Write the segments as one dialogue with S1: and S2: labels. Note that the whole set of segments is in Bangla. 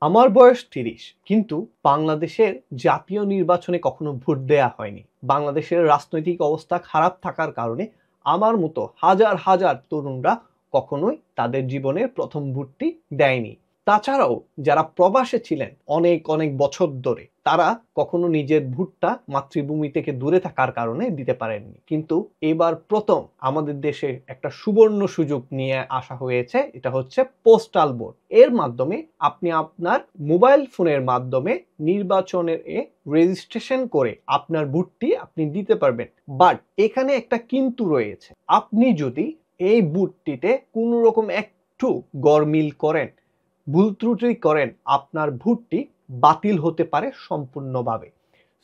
S1: আমার বয়স ৩০, কিন্তু বাংলাদেশের জাতীয় নির্বাচনে কখনো ভোট দেয়া হয়নি। বাংলাদেশের রাজনৈতিক অবস্থা খারাপ থাকার কারণে আমার মতো হাজার হাজার তরুণরা কখনোই তাদের জীবনের প্রথম ভোটটি দেয়নি। তাছাড়াও যারা প্রবাসে ছিলেন অনেক অনেক বছর ধরে, তারা কখনো নিজের ভোটটা মাতৃভূমি থেকে দূরে থাকার কারণে দিতে পারেননি। কিন্তু এবার প্রথম আমাদের দেশে একটা সুবর্ণ সুযোগ নিয়ে আসা হয়েছে, এটা হচ্ছে পোস্টাল ভোট। এর মাধ্যমে আপনি আপনার মোবাইল ফোনের মাধ্যমে নির্বাচনের রেজিস্ট্রেশন করে আপনার ভোটটি আপনি দিতে পারবেন। বাট এখানে একটা কিন্তু রয়েছে। আপনি যদি এই ভোটটিতে কোনো রকম একটু গরমিল করেন, ভুল ত্রুটি করেন, আপনার ভোটটি বাতিল হতে পারে সম্পূর্ণভাবে।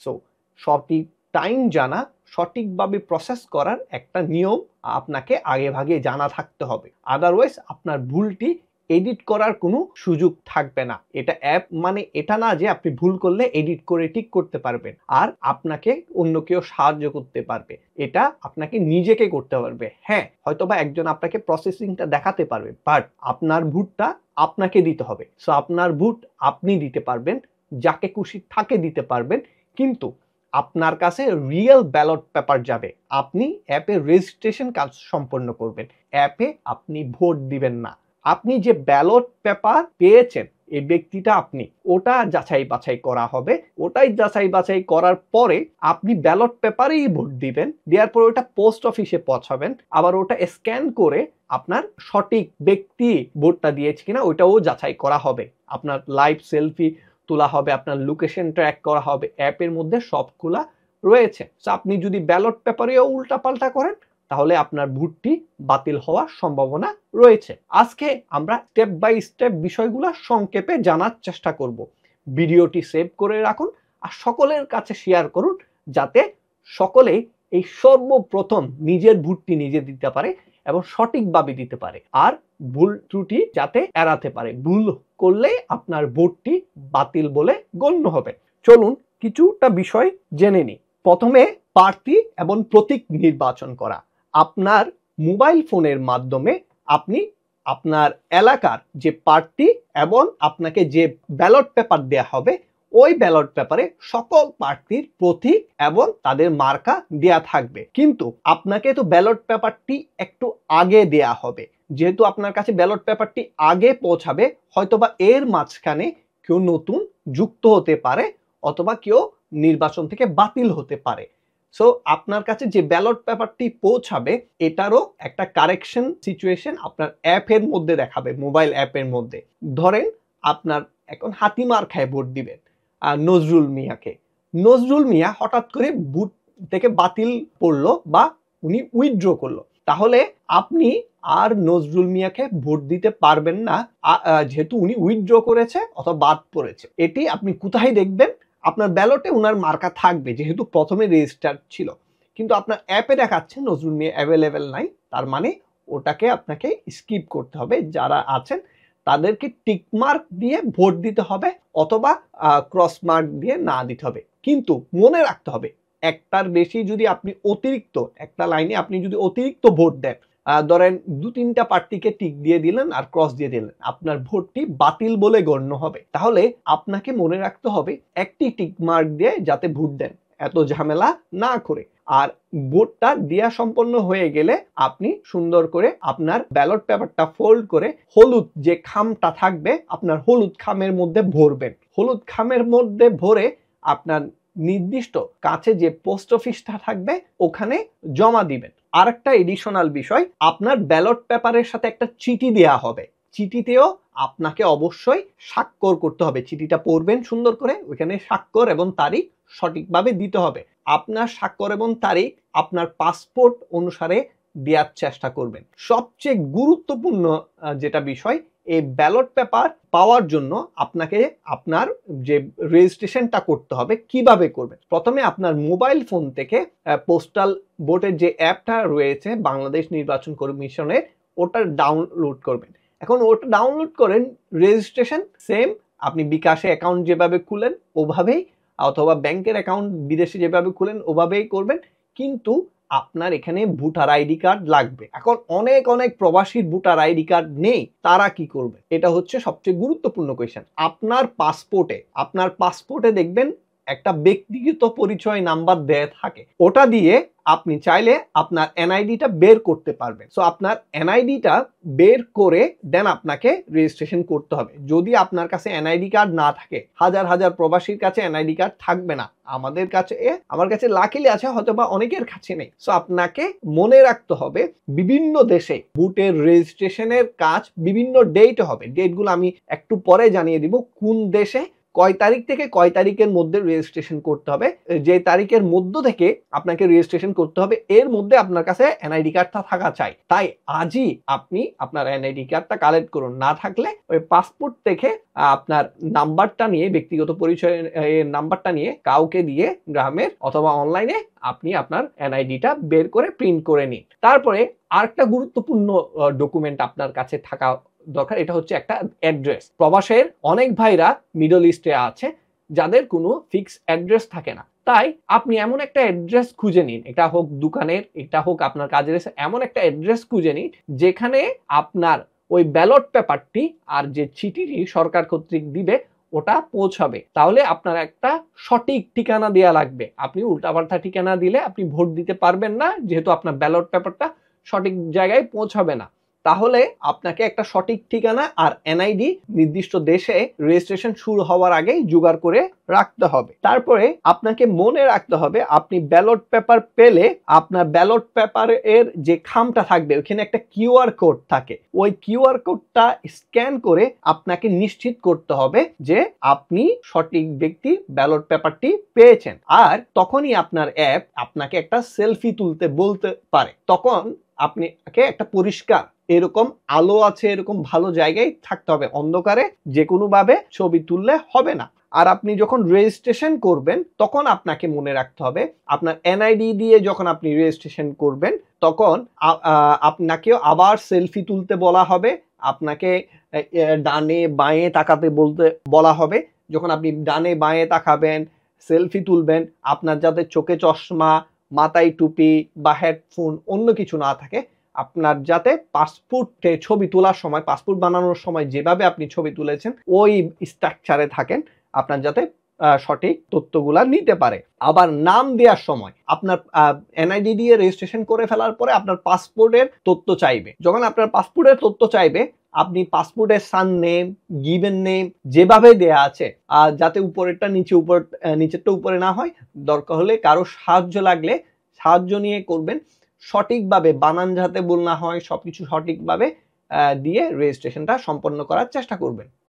S1: সো সঠিক টাইম জানা, সঠিকভাবে প্রসেস করার একটা নিয়ম আপনাকে আগে ভাগে জানা থাকতে হবে। আদারওয়াইজ আপনার ভুলটি এডিট করার কোনো সুযোগ থাকবে না। এটা অ্যাপ মানে এটা না যে আপনি ভুল করলে এডিট করে ঠিক করতে পারবেন আর আপনাকে অন্য কেউ সাহায্য করতে পারবে। এটা আপনাকে নিজেকে করতে পারবে। হ্যাঁ, হয়তোবা একজন আপনাকে প্রসেসিংটা দেখাতে পারবে, বাট আপনার ভোটটা আপনাকে দিতে হবে। সো আপনার ভোট আপনি দিতে পারবেন, যাকে খুশি তাকে দিতে পারবেন, কিন্তু আপনার কাছে রিয়েল ব্যালট পেপার যাবে। আপনি অ্যাপে রেজিস্ট্রেশন কাজ সম্পন্ন করবেন, অ্যাপে আপনি ভোট দিবেন না। আপনি যে ব্যালট পেপার পেয়েছেন, এই ব্যক্তিটা আপনি, ওটা যাচাই বাছাই করা হবে। ওটাই যাচাই বাছাই করার পরে আপনি ব্যালট পেপারেই ভোট দিবেন। দেওয়ার পরে ওটা পোস্ট অফিসে পৌঁছাবেন, আবার ওটা স্ক্যান করে আপনার সঠিক ব্যক্তি ভোটটা দিয়েছে কিনা ওইটাও যাচাই করা হবে। আপনার লাইভ সেলফি তোলা হবে, আপনার লোকেশন ট্র্যাক করা হবে, অ্যাপের মধ্যে সবগুলা রয়েছে। সো আপনি যদি ব্যালট পেপারেও উল্টাপাল্টা করেন, তাহলে আপনার ভোটটি বাতিল হওয়ার সম্ভাবনা রয়েছে। আজকে আমরা স্টেপ বাই স্টেপ বিষয়গুলো সংক্ষেপে জানার চেষ্টা করব। ভিডিওটি সেভ করে রাখুন আর সকলের কাছে শেয়ার করুন, যাতে সকলেই এই সর্বপ্রথম নিজের ভোটটি নিজে দিতে পারে এবং সঠিকভাবে দিতে পারে, আর ভুল ত্রুটি যাতে এড়াতে পারে। ভুল করলে আপনার ভোটটি বাতিল বলে গণ্য হবে। চলুন কিছুটা বিষয় জেনে নিই। প্রথমে প্রার্থী এবং প্রতীক নির্বাচন করা। আপনার মোবাইল ফোনের মাধ্যমে আপনি আপনার এলাকার যে প্রার্থী এবং আপনাকে যে ব্যালট পেপার দেয়া হবে, ওই ব্যালট পেপারে সকল প্রার্থীর প্রতীক এবং তাদের মার্কা দেয়া থাকবে। কিন্তু আপনাকে তো ব্যালট পেপারটি একটু আগে দেয়া হবে। যেহেতু আপনার কাছে ব্যালট পেপারটি আগে পৌঁছাবে, হয়তোবা এর মাঝখানে কেউ নতুন যুক্ত হতে পারে অথবা কেউ নির্বাচন থেকে বাতিল হতে পারে। সো আপনার কাছে যে ব্যালট পেপারটি পৌঁছাবে, এটারও একটা কারেকশন সিচুয়েশন আপনার অ্যাপের মধ্যে দেখাবে, মোবাইল অ্যাপের মধ্যে। ধরেন আপনার এখন হাতিমার খায় ভোট দিবেন নজরুল মিয়াকে। নজরুল মিয়া হঠাৎ করে ভোট থেকে বাতিল করলো বা উনি উইথড্র করলো, তাহলে আপনি আর নজরুল মিয়াকে ভোট দিতে পারবেন না, যেহেতু উনি উইথড্র করেছে অথবা বাদ পড়েছে। এটি আপনি কোথায় দেখবেন? আপনার ব্যালটে উনার মার্কা থাকবে, যেহেতু প্রথমে রেজিস্টার ছিল, কিন্তু আপনার অ্যাপে দেখাচ্ছে নজরুল মিয়া অ্যাভেলেবেল নাই। তার মানে ওটাকে আপনাকে স্কিপ করতে হবে। যারা আছেন তাদেরকে টিক মার্ক দিয়ে ভোট দিতে হবে অথবা ক্রস মার্ক দিয়ে না দিতে হবে। কিন্তু মনে রাখতে হবে, একটার বেশি যদি আপনি অতিরিক্ত একটা লাইনে আপনি যদি অতিরিক্ত ভোট দেন, ধরেন 2-3টা প্রার্থীকে টিক দিয়ে দিলেন আর ক্রস দিয়ে দিলেন, আপনার ভোটটি বাতিল বলে গণ্য হবে। তাহলে আপনাকে মনে রাখতে হবে একটি টিক মার্ক দিয়ে যাতে ভোট দেন, এত ঝামেলা না করে। আর ভোটটা দেয়া সম্পন্ন হয়ে গেলে আপনি সুন্দর করে আপনার ব্যালট পেপারটা ফোল্ড করে হলুদ যে খামটা থাকবে আপনার হলুদ খামের মধ্যে ভরবেন। হলুদ খামের মধ্যে ভরে আপনার নির্দিষ্ট কাছে যে পোস্ট অফিসটা থাকবে ওখানে জমা দিবেন। আরেকটা এডিশনাল বিষয়, আপনার ব্যালট পেপারের সাথে একটা চিঠি দেয়া হবে। চিঠিতেও আপনাকে অবশ্যই স্বাক্ষর করতে হবে। চিঠিটা পড়বেন সুন্দর করে, ওইখানে স্বাক্ষর এবং তারিখ সঠিকভাবে দিতে হবে। আপনার স্বাক্ষর এবং তারিখ আপনার পাসপোর্ট অনুসারে দেওয়ার চেষ্টা করবেন। সবচেয়ে গুরুত্বপূর্ণ যেটা বিষয়, এই ব্যালট পেপার পাওয়ার জন্য আপনাকে আপনার যে রেজিস্ট্রেশনটা করতে হবে, কিভাবে করবেন? প্রথমে আপনার মোবাইল ফোন থেকে পোস্টাল ভোটের যে অ্যাপটা রয়েছে বাংলাদেশ নির্বাচন কমিশনের, ওটা ডাউনলোড করবেন। এখন ওটা ডাউনলোড করেন, রেজিস্ট্রেশন সেম আপনি বিকাশে অ্যাকাউন্ট যেভাবে খুলেন ওভাবেই, অথবা ব্যাংকের অ্যাকাউন্ট বিদেশে যেভাবে খুলেন ওভাবেই করবেন। কিন্তু আপনার এখানে ভোটার আইডি কার্ড লাগবে। এখন অনেক অনেক প্রবাসীর ভোটার আইডি কার্ড নেই, তারা কি করবে? এটা হচ্ছে সবচেয়ে গুরুত্বপূর্ণ কোয়েশ্চেন। আপনার পাসপোর্টে দেখবেন একটা ব্যক্তিগত পরিচয় নাম্বার দেয়া থাকে, ওটা দিয়ে আপনি চাইলে আপনার এনআইডিটা বের করতে পারবেন। সো আপনার এনআইডিটা বের করে দেন আপনাকে রেজিস্ট্রেশন করতে হবে। যদি আপনার কাছে এনআইডি কার্ড না থাকে, হাজার হাজার প্রবাসীর কাছে এনআইডি কার্ড থাকবে না, আমার কাছে লাকিলি আছে, হয়তো বা অনেকের কাছে নেই। সো আপনাকে মনে রাখতে হবে বিভিন্ন দেশে ভোটের রেজিস্ট্রেশনের কাজ বিভিন্ন ডেট হবে। ডেটগুলো আমি একটু পরে জানিয়ে দিব কোন দেশে কয় তারিখ থেকে কয় তারিখের মধ্যে রেজিস্ট্রেশন করতে হবে। যে তারিখের মধ্য থেকে আপনাকে রেজিস্ট্রেশন করতে হবে এর মধ্যে আপনার কাছে এনআইডি কার্ডটা থাকা চাই। তাই আজই আপনি আপনার এনআইডি কার্ডটা কালেক্ট করুন। না থাকলে ওই পাসপোর্ট থেকে আপনার নাম্বারটা নিয়ে, ব্যক্তিগত পরিচয়ের নাম্বারটা নিয়ে কাউকে দিয়ে গ্রামের অথবা অনলাইনে আপনি আপনার এনআইডিটা বের করে প্রিন্ট করে নিন। তারপরে আরেকটা গুরুত্বপূর্ণ ডকুমেন্ট আপনার কাছে থাকা দরকার, এটা হচ্ছে একটা অ্যাড্রেস। প্রবাসের অনেক ভাইরা মিডল ইস্টে আছে যাদের কোনো ফিক্স অ্যাড্রেস থাকে না, তাই আপনি এমন একটা অ্যাড্রেস খুঁজে নিন, এটা হোক দোকানের, এটা হোক আপনার কাজের, এমন একটা অ্যাড্রেস খুঁজে নিন যেখানে আপনার ওই ব্যালট পেপারটি আর যে চিঠিটি সরকার কর্তৃক দিবে ওটা পৌঁছাবে। তাহলে আপনার একটা সঠিক ঠিকানা দেওয়া লাগবে। আপনি উল্টাপাল্টা ঠিকানা দিলে আপনি ভোট দিতে পারবেন না, যেহেতু আপনার ব্যালট পেপারটা সঠিক জায়গায় পৌঁছাবে না। তাহলে আপনাকে একটা সঠিক ঠিকানা আর এনআইডি নির্দিষ্ট দেশে রেজিস্ট্রেশন শুরু হওয়ার আগেই জোগাড় করে রাখতে হবে। তারপরে আপনাকে মনে রাখতে হবে আপনি ব্যালট পেপার পেলে আপনার ব্যালট পেপারের যে খামটা থাকবে ওখানে একটা কিউআর কোড থাকে, ওই কিউআর কোডটা স্ক্যান করে আপনাকে নিশ্চিত করতে হবে যে আপনি সঠিক ব্যক্তি ব্যালট পেপারটি পেয়েছেন। আর তখনই আপনার অ্যাপ আপনাকে একটা সেলফি তুলতে বলতে পারে। তখন আপনাকে একটা পরিষ্কার এরকম আলো আছে এরকম ভালো জায়গায় থাকতে হবে, অন্ধকারে যে কোনো ভাবে ছবি তুললে হবে না। আর আপনি যখন রেজিস্ট্রেশন করবেন তখন আপনাকে মনে রাখতে হবে আপনার এনআইডি দিয়ে যখন আপনি রেজিস্ট্রেশন করবেন তখন আপনাকেও আবার সেলফি তুলতে বলা হবে, আপনাকে ডানে বাঁয়ে তাকাতে বলা হবে। যখন আপনি ডানে বাঁয়ে তাকাবেন, সেলফি তুলবেন, আপনার যাতে চোখে চশমা, মাথায় টুপি বা হেডফোন অন্য কিছু না থাকে, আপনার যাতে পাসপোর্টে ছবি তোলার সময়, পাসপোর্ট বানানোর সময় যেভাবে আপনি ছবি তুলেছেন ওই স্ট্রাকচারে থাকেন, আপনার যাতে সঠিক তথ্যগুলা নিতে পারে। আবার নাম দেওয়ার সময় আপনার এনআইডি দিয়ে রেজিস্ট্রেশন করে ফেলার পরে আপনার পাসপোর্টের তথ্য চাইবে। যখন আপনার পাসপোর্টের তথ্য চাইবে আপনি পাসপোর্টের সান নেম, গিভেন নেম যেভাবে দেয়া আছে, যাতে উপরেরটা নিচেরটা উপরে না হয়, দরকার হলে কারো সাহায্য লাগলে সাহায্য নিয়ে করবেন। সঠিকভাবে বানান যাতে ভুল না হয়, সবকিছু সঠিকভাবে দিয়ে রেজিস্ট্রেশনটা সম্পন্ন করার চেষ্টা করবেন।